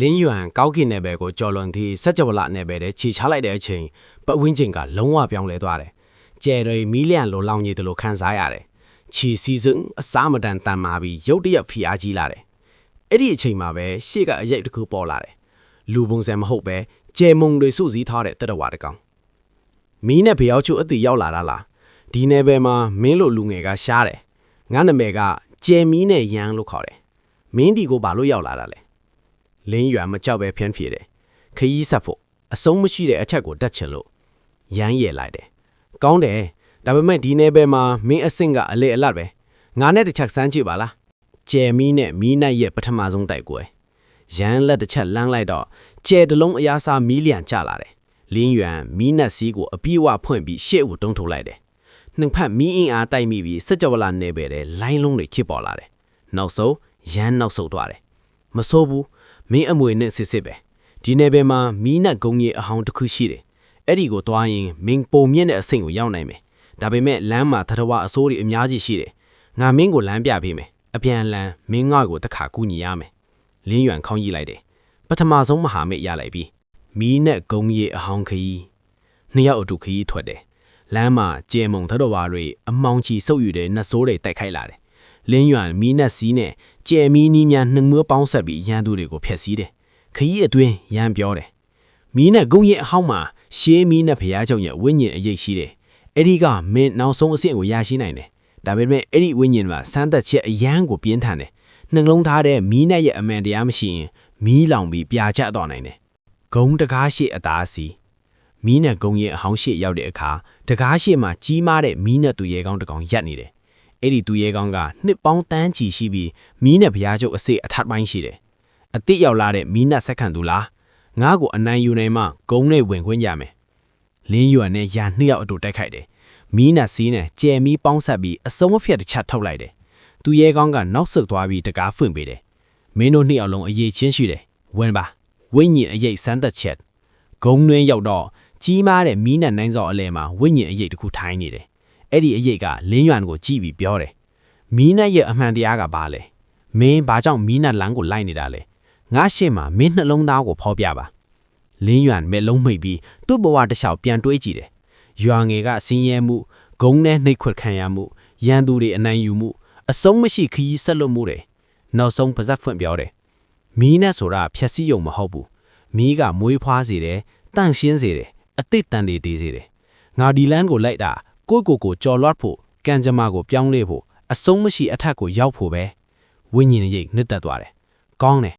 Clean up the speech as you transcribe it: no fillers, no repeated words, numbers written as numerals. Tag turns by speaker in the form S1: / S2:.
S1: လင်းရွံကောက်ကိနယ်ပယ်ကိုကြော်လွန်သည့်စက်ကြဝဠာနယ်ပယ်ထဲခြေချလိုက်တဲ့အချိန်ပတ်ဝန်းကျင်ကလုံးဝပြောင်းလဲသွားတယ်။ကျဲတွေမီးလျံလိုလောင်ရည်တို့လိုခံစားရတယ်။ခြေစီးစင်းအစားမတန်တန်မာပြီးရုတ်တရက်ဖိအားကြီးလာတယ်။အဲ့ဒီအချိန်မှာပဲရှေ့ကအရိပ်တစ်ခုပေါ်လာတယ်။လူပုံစံမဟုတ်ပဲကျဲမုံတွေစုစည်းထားတဲ့တရဝါတကောင်။မီးနဲ့ဖျောက်ချုအတီရောက်လာတာလား။ဒီနယ်ပယ်မှာမင်းလိုလူငယ်ကရှားတယ်။ငါနာမည်ကကျဲမီးနဲ့ရန်လို့ခေါ်တယ်။မင်းဒီကိုဘာလို့ရောက်လာတာလဲ။လင်းရွံမကြောက်ပဲဖျန်းဖြေတယ်ခရီးဆက်ဖို့အဆုံးမရှိတဲ့အချက်ကိုတက်ချင်လို့ရမ်းရည်လိုက်တယ်ကောင်းတယ်ဒါပေမဲ့ဒီနယ်ပယ်မှာမင်းအဆင့်ကအလေအလတ်ပဲငါနဲ့တစ်ချက်စမ်းကြည့်ပါလားကျဲမီးနဲ့မီးနတ်ရဲ့ပထမဆုံးတိုက်ကွယ်ရမ်းလက်တစ်ချက်လမ်းလိုက်တော့ကျဲတလုံးအရားစားမီးလျံကျလာတယ်လင်းရွံမီးနတ်စီးကိုအပြေးဝဖွင့်ပြီးရှေ့ကိုတုံးထုတ်လိုက်တယ်နှစ်ဖက်မီးအင်အားတိုက်မိပြီးစက်ကြဝဠာနယ်ပယ်ထဲလိုင်းလုံးတွေခစ်ပေါ်လာတယ်နောက်ဆုံးရမ်းနောက်ဆုတ်သွားတယ်မစိုးဘူးမင်းအမွေနဲ့စစ်စစ်ပဲဒီနယ်ပယ်မှာမီးနတ်ဂုံကြီးအဟောင်းတစ်ခုရှိတယ်အဲ့ဒီကိုတွားရင်မင်းပုံမြင့်တဲ့အဆင့်ကိုရောက်နိုင်မယ်ဒါပေမဲ့လမ်းမှာသတ္တဝါအစိုးတွေအများကြီးရှိတယ်ငါမင်းကိုလမ်းပြပေးမယ်အပြန်လမ်းမင်းငါ့ကိုတစ်ခါကူညီရမယ်လင်းရွံခေါင်းကြီးလိုက်တယ်ပထမဆုံးမဟာမိတ်ရလိုက်ပြီမီးနတ်ဂုံကြီးအဟောင်းခကြီးနှစ်ယောက်အတူခကြီးထွက်တယ်လမ်းမှာကျဲမုံသတ္တဝါတွေအမောင်ချီစုပ်ယူတဲ့နတ်ဆိုးတွေတိုက်ခိုက်လာတယ်လင်းရွံမီးနတ်စီးနဲ့ကျဲမီးနီးများနှငမွေးပေါင်းဆက်ပြီးရန်သူတွေကိုဖျက်ဆီးတယ်ခကြီးအတွင်းရမ်းပြောတယ်မီးနဲ့ဂုံရဲ့အဟောင်းမှာရှေးမီးနဲ့ဖျားကြောင့်ရဲ့ဝိညာဉ်အရေးရှိတယ်အဲ့ဒီကမင်းနောက်ဆုံးအဆင့်ကိုရရှိနိုင်တယ်ဒါပေမဲ့အဲ့ဒီဝိညာဉ်မှာစမ်းသက်ချက်အရန်ကိုပြင်းထန်တယ်နှလုံးသားတဲ့မီးနဲ့ရဲ့အမှန်တရားမရှိရင်မီးလောင်ပြီးပြာကျသွားနိုင်တယ်ဂုံတကားရှိအသားစီမီးနဲ့ဂုံရဲ့အဟောင်းရှိရောက်တဲ့အခါတကားရှိမှာကြီးမားတဲ့မီးနဲ့သူရဲကောင်းတစ်ကောင်ရက်နေတယ်အဲ့ဒီသူရဲကောင်းကနှစ်ပေါင်းတန်းချီရှိပြီးမီးနဲ့ဖျားကျုပ်အစိအထပ်ပိုင်းရှိတယ်အတိရောက်လာတဲ့မီးနတ်ဆက်ခံသူလားငါ့ကိုအနိုင်ယူနိုင်မှဂုံနဲ့ဝင်ခွင့်ရမယ်လင်းရွံနဲ့ရာနှစ်ယောက်အတူတိုက်ခိုက်တယ်မီးနတ်စီးနဲ့ကျဲမီးပေါင်းဆက်ပြီးအစုံအဖျက်တစ်ချက်ထုတ်လိုက်တယ်သူရဲကောင်းကနောက်ဆုတ်သွားပြီးတကားဖွင့်ပေးတယ်မင်းတို့နှစ်ယောက်လုံးအရေးချင်းရှိတယ်ဝင်ပါဝိညာဉ်အရေးစမ်းသက်ချက်ဂုံတွင်းရောက်တော့ကြီးမားတဲ့မီးနတ်နိုင်စော်အလဲမှာဝိညာဉ်အရေးတစ်ခုထိုင်းနေတယ်အဲ့ဒီအရေးကလင်းရွံကိုကြည့်ပြီးပြောတယ်မီးနတ်ရဲ့အမှန်တရားကဘာလဲမင်းဘာကြောင့်မီးနတ်လမ်းကိုလိုက်နေတာလဲငါရှေ့မှာမင်းနှလုံးသားကိုဖော်ပြပါလင်းရွံမဲ့လုံးမိတ်ပြီးသူ့ဘဝတစ်လျှောက်ပြန်တွေးကြည့်တယ်ရွာငယ်ကစင်းရဲမှုဂုံနဲ့နှိတ်ခွက်ခံရမှုရန်သူတွေအနိုင်ယူမှုအဆုံးမရှိခရီးဆက်လွတ်မှုတွေနောက်ဆုံးပါဇက်ဖွင့်ပြောတယ်မီးနဲ့ဆိုတာဖြက်စီးယုံမဟုတ်ဘူးမီးကမွေးဖွားစေတယ်တန့်ရှင်းစေတယ်အသစ်တန်တွေတည်စေတယ်ငါဒီလန်းကိုလိုက်တာကိုကြော်လွတ်ဖို့ကံကြမ္မာကိုပြောင်းလဲဖို့အဆုံးမရှိအထက်ကိုရောက်ဖို့ပဲဝိညာဉ်ရိပ်နှစ်သက်သွားတယ်ကောင်းတယ်